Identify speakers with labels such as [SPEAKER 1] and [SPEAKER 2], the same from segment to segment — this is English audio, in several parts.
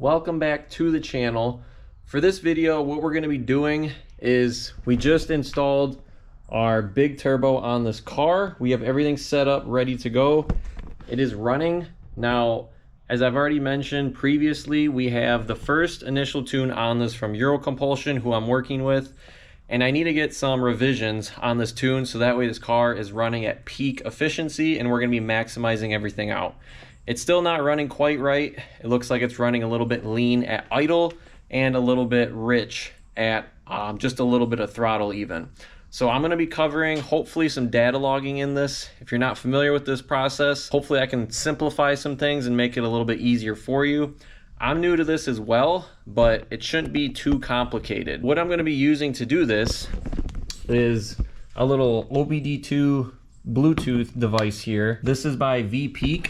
[SPEAKER 1] welcome back to the channel. For this video, what we're going to be doing is we just installed our big turbo on this car. We have everything set up, ready to go. It is running. Now, as I've already mentioned previously, we have the first initial tune on this from Euro Compulsion, who I'm working with, and I need to get some revisions on this tune so that way this car is running at peak efficiency and we're going to be maximizing everything out. It's still not running quite right. It looks like it's running a little bit lean at idle and a little bit rich at just a little bit of throttle even. So I'm going to be covering hopefully some data logging in this. If you're not familiar with this process, hopefully I can simplify some things and make it a little bit easier for you. I'm new to this as well, but it shouldn't be too complicated. What I'm going to be using to do this is a little OBD2 Bluetooth device here. This is by VPeak.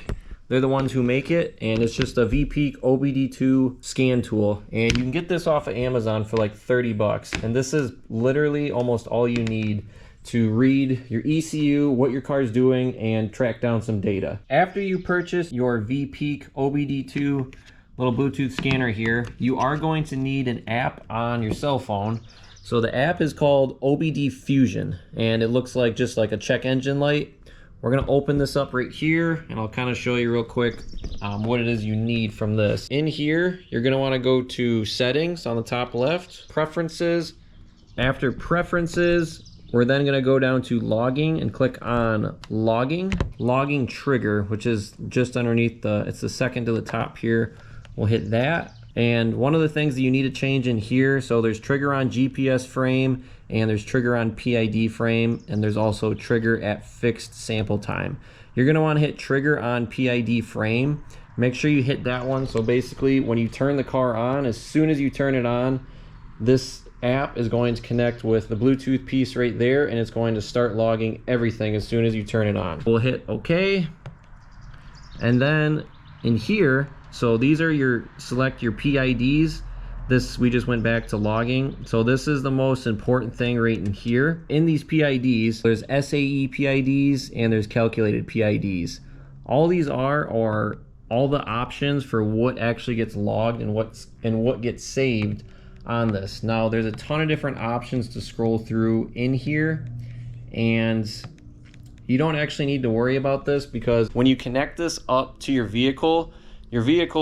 [SPEAKER 1] They're the ones who make it, and it's just a VPeak OBD2 scan tool, and you can get this off of Amazon for like 30 bucks, and this is literally almost all you need to read your ECU, what your car is doing, and track down some data. After you purchase your VPeak OBD2 little Bluetooth scanner here, you are going to need an app on your cell phone. So the app is called OBD Fusion, and it looks like just like a check engine light. We're gonna open this up right here, and I'll kind of show you real quick what it is you need from this. In here, you're gonna wanna go to settings on the top left, preferences. After preferences, we're then gonna go down to logging and click on logging trigger, which is just underneath it's the second to the top here. We'll hit that. And one of the things that you need to change in here, so there's trigger on GPS frame, and there's trigger on PID frame, and there's also trigger at fixed sample time. You're gonna wanna hit trigger on PID frame. Make sure you hit that one. So basically when you turn the car on, as soon as you turn it on, this app is going to connect with the Bluetooth piece right there, and it's going to start logging everything as soon as you turn it on. We'll hit OK. And then in here, so these are select your PIDs. This, we just went back to logging. So this is the most important thing right in here. In these PIDs, there's SAE PIDs and there's calculated PIDs. All these are all the options for what actually gets logged and what gets saved on this. Now there's a ton of different options to scroll through in here, and you don't actually need to worry about this because when you connect this up to your vehicle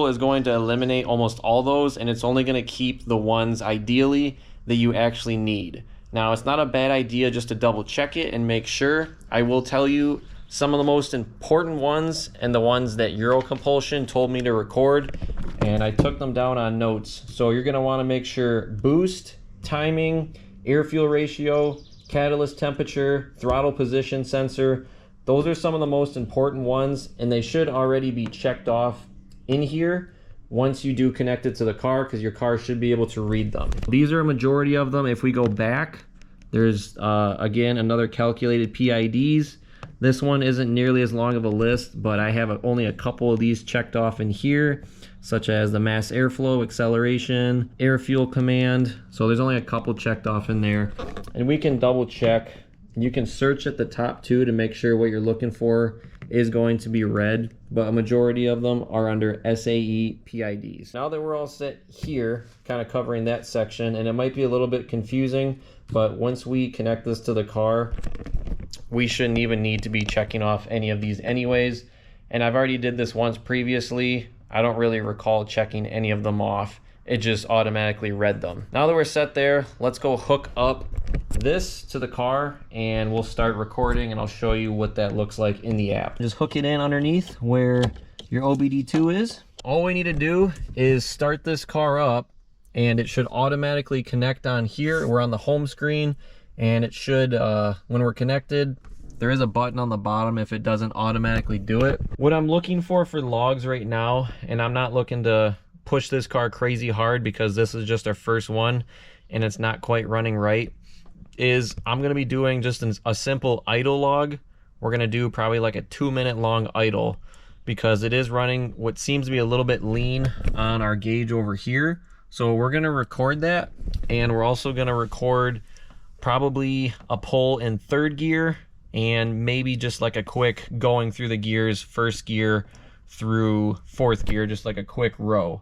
[SPEAKER 1] is going to eliminate almost all those, and it's only going to keep the ones ideally that you actually need. Now, it's not a bad idea just to double check it and make sure. I will tell you some of the most important ones and the ones that Euro Compulsion told me to record, and I took them down on notes. So you're going to want to make sure boost, timing, air fuel ratio, catalyst temperature, throttle position sensor. Those are some of the most important ones, and they should already be checked off in here once you do connect it to the car, because your car should be able to read them. These are a majority of them. If we go back, there's again another calculated PIDs. This one isn't nearly as long of a list, but I have only a couple of these checked off in here, such as the mass airflow, acceleration, air fuel command. So there's only a couple checked off in there, and we can double check. You can search at the top too to make sure what you're looking for is going to be read, but a majority of them are under SAE PIDs. Now that we're all set here, kind of covering that section, and it might be a little bit confusing, but once we connect this to the car, we shouldn't even need to be checking off any of these anyways. And I've already did this once previously. I don't really recall checking any of them off. It just automatically read them. Now that we're set there, let's go hook up this to the car and we'll start recording, and I'll show you what that looks like in the app. Just hook it in underneath where your OBD2 is. All we need to do is start this car up, and it should automatically connect on here. We're on the home screen, and it should, when we're connected, there is a button on the bottom if it doesn't automatically do it. What I'm looking for logs right now, and I'm not looking to push this car crazy hard because this is just our first one and it's not quite running right, is I'm going to be doing just a simple idle log. We're going to do probably like a 2-minute long idle because it is running what seems to be a little bit lean on our gauge over here. So we're going to record that, and we're also going to record probably a pull in 3rd gear and maybe just like a quick going through the gears, 1st gear through 4th gear, just like a quick row.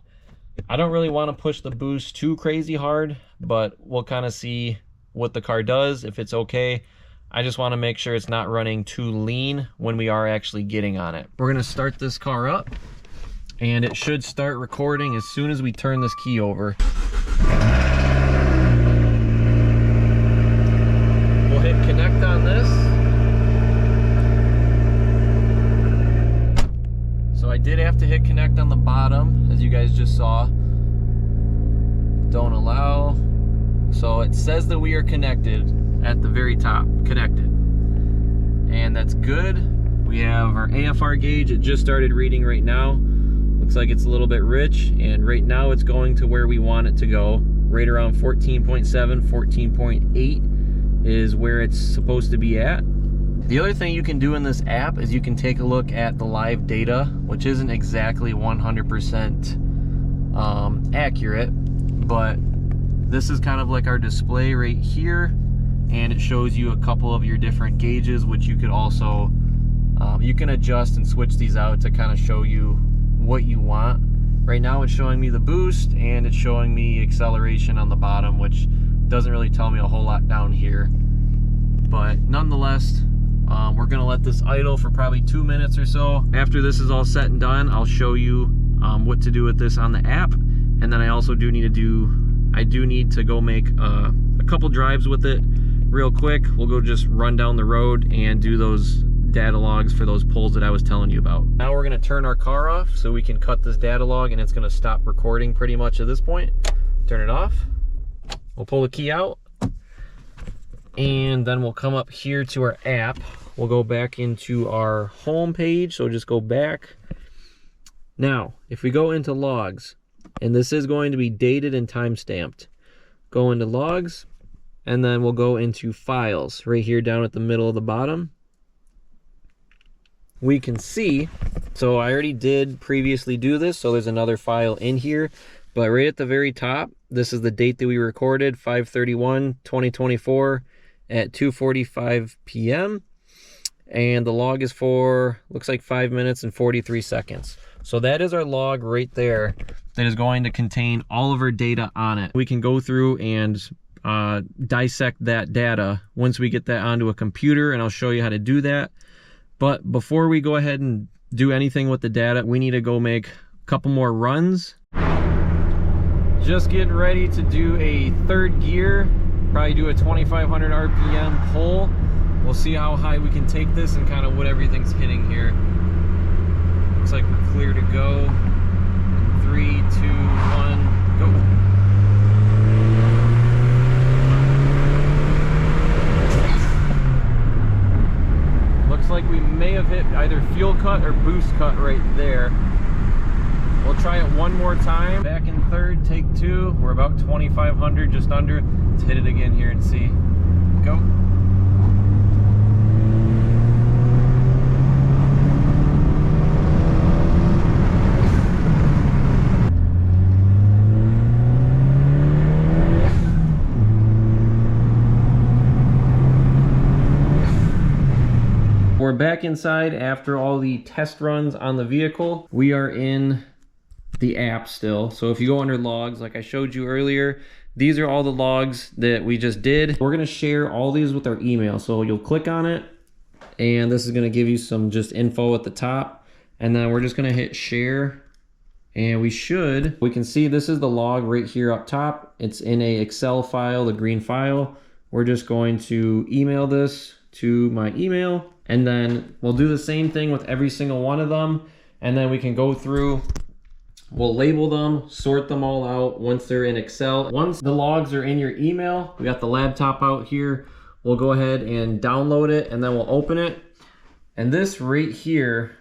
[SPEAKER 1] I don't really want to push the boost too crazy hard, but we'll kind of see what the car does, if it's okay. I just want to make sure it's not running too lean when we are actually getting on it. We're going to start this car up, and it should start recording as soon as we turn this key over. We'll hit connect on this. So I did have to hit connect on the bottom, as you guys just saw. Don't allow. So it says that we are connected at the very top, connected. And that's good. We have our AFR gauge. It just started reading right now. Looks like it's a little bit rich, and right now it's going to where we want it to go. Right around 14.7, 14.8 is where it's supposed to be at. The other thing you can do in this app is you can take a look at the live data, which isn't exactly 100% accurate, but this is kind of like our display right here, and it shows you a couple of your different gauges, which you could also, you can adjust and switch these out to kind of show you what you want. Right now it's showing me the boost, and it's showing me acceleration on the bottom, which doesn't really tell me a whole lot down here. But nonetheless, we're gonna let this idle for probably 2 minutes or so. After this is all set and done, I'll show you what to do with this on the app. And then I also do need to go make a couple drives with it real quick. We'll go just run down the road and do those data logs for those pulls that I was telling you about. Now we're gonna turn our car off so we can cut this data log, and it's gonna stop recording pretty much at this point. Turn it off. We'll pull the key out, and then we'll come up here to our app. We'll go back into our home page, so just go back. Now, if we go into logs, and this is going to be dated and time-stamped, go into logs, and then we'll go into files right here down at the middle of the bottom. We can see, so I already did previously do this, so there's another file in here, but right at the very top, this is the date that we recorded, 5/31/2024 at 2:45 p.m. and the log is for, looks like 5 minutes and 43 seconds. So that is our log right there that is going to contain all of our data on it. We can go through and dissect that data once we get that onto a computer, and I'll show you how to do that. But before we go ahead and do anything with the data, we need to go make a couple more runs. Just getting ready to do a third gear, probably do a 2,500 RPM pull. We'll see how high we can take this and kind of what everything's hitting here. Looks like we're clear to go. 3, 2, 1, go. Looks like we may have hit either fuel cut or boost cut right there. We'll try it one more time. Back in third, take 2. We're about 2,500, just under. Let's hit it again here and see. Go. We're back inside after all the test runs on the vehicle. We are in the app still. So if you go under logs, like I showed you earlier, these are all the logs that we just did. We're gonna share all these with our email. So you'll click on it, and this is gonna give you some just info at the top. And then we're just gonna hit share, and we can see this is the log right here up top. It's in a Excel file, the green file. We're just going to email this to my email, and then we'll do the same thing with every single one of them, and then we can go through, we'll label them, sort them all out once they're in Excel. Once the logs are in your email, we got the laptop out here, we'll go ahead and download it, and then we'll open it. And this right here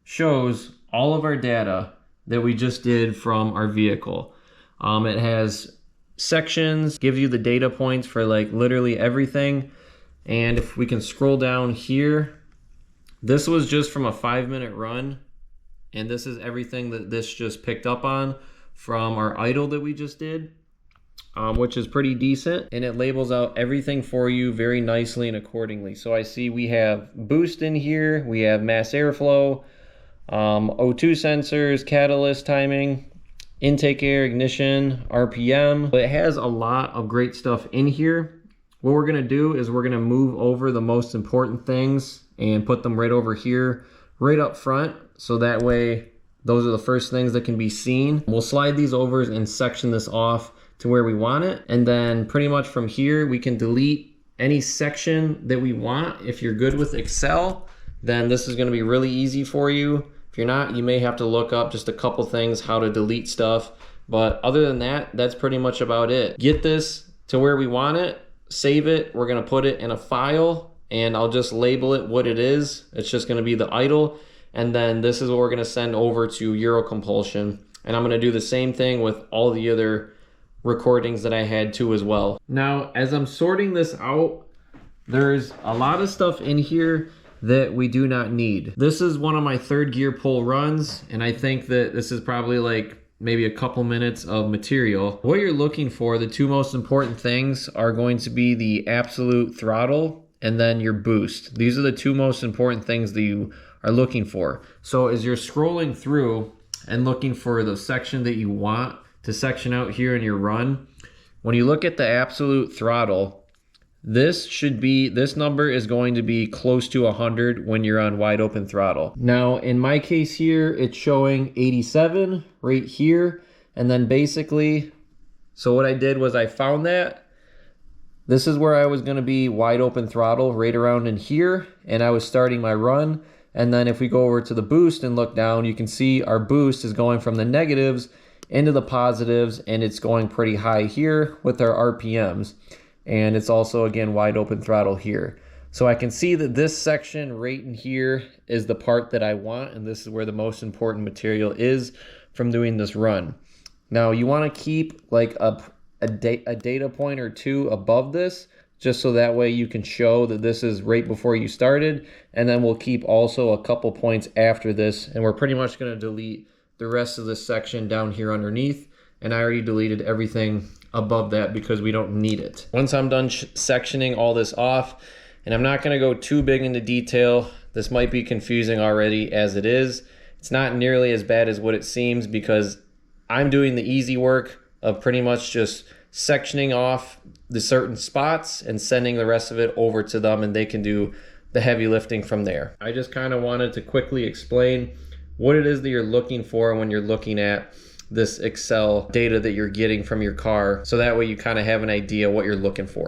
[SPEAKER 1] shows all of our data that we just did from our vehicle. It has sections, gives you the data points for like literally everything. And if we can scroll down here, this was just from a 5-minute run. And this is everything that this just picked up on from our idle that we just did, which is pretty decent. And it labels out everything for you very nicely and accordingly. So I see we have boost in here, we have mass airflow, O2 sensors, catalyst timing, intake air, ignition, RPM. But it has a lot of great stuff in here. What we're gonna do is we're gonna move over the most important things and put them right over here, right up front. So that way, those are the first things that can be seen. We'll slide these over and section this off to where we want it. And then pretty much from here, we can delete any section that we want. If you're good with Excel, then this is gonna be really easy for you. If you're not, you may have to look up just a couple things, how to delete stuff. But other than that, that's pretty much about it. Get this to where we want it, save it. We're gonna put it in a file and I'll just label it what it is. It's just gonna be the idle. And then this is what we're gonna send over to Eurocompulsion. And I'm gonna do the same thing with all the other recordings that I had too as well. Now, as I'm sorting this out, there's a lot of stuff in here that we do not need. This is one of my third gear pull runs, and I think that this is probably like maybe a couple minutes of material. What you're looking for, the two most important things are going to be the absolute throttle and then your boost. These are the two most important things that you are looking for. So as you're scrolling through and looking for the section that you want to section out here in your run, when you look at the absolute throttle, this number is going to be close to 100 when you're on wide open throttle. Now, in my case here, it's showing 87 right here. And then basically, so what I did was I found that. This is where I was gonna be wide open throttle right around in here. And I was starting my run. And then if we go over to the boost and look down, you can see our boost is going from the negatives into the positives, and it's going pretty high here with our RPMs. And it's also, again, wide open throttle here. So I can see that this section right in here is the part that I want, and this is where the most important material is from doing this run. Now, you want to keep like a data point or two above this, just so that way you can show that this is right before you started. And then we'll keep also a couple points after this, and we're pretty much going to delete the rest of this section down here underneath. And I already deleted everything above that because we don't need it. Once I'm done sectioning all this off, and I'm not gonna go too big into detail, this might be confusing already as it is. It's not nearly as bad as what it seems because I'm doing the easy work of pretty much just sectioning off the certain spots and sending the rest of it over to them, and they can do the heavy lifting from there. I just kind of wanted to quickly explain what it is that you're looking for when you're looking at this Excel data that you're getting from your car, so that way you kind of have an idea what you're looking for.